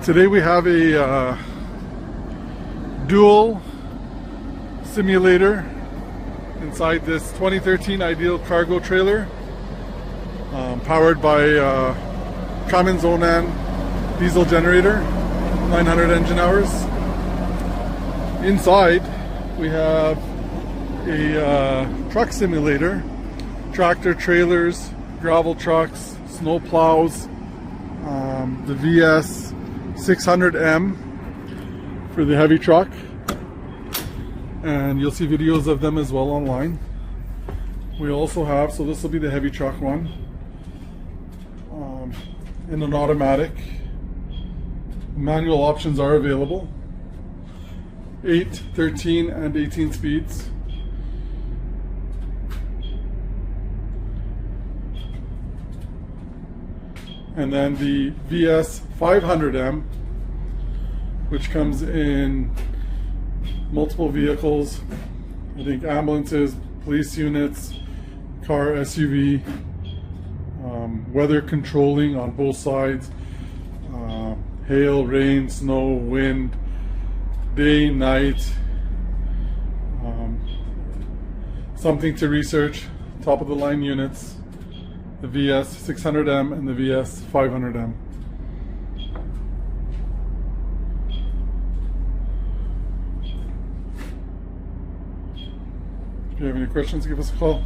Today we have a dual simulator inside this 2013 Ideal cargo trailer, powered by Cummins Onan diesel generator, 900 engine hours. Inside we have a truck simulator, tractor trailers, gravel trucks, snow plows, the VS 600M for the heavy truck, and you'll see videos of them as well online. We also have, so this will be the heavy truck one, in an automatic. Manual options are available, 8, 13 and 18 speeds. And then the VS 500M, which comes in multiple vehicles, I think ambulances, police units, car, SUV, weather controlling on both sides, hail, rain, snow, wind, day, night, something to research, top of the line units, the VS 600M and the VS 500M. If you have any questions, give us a call.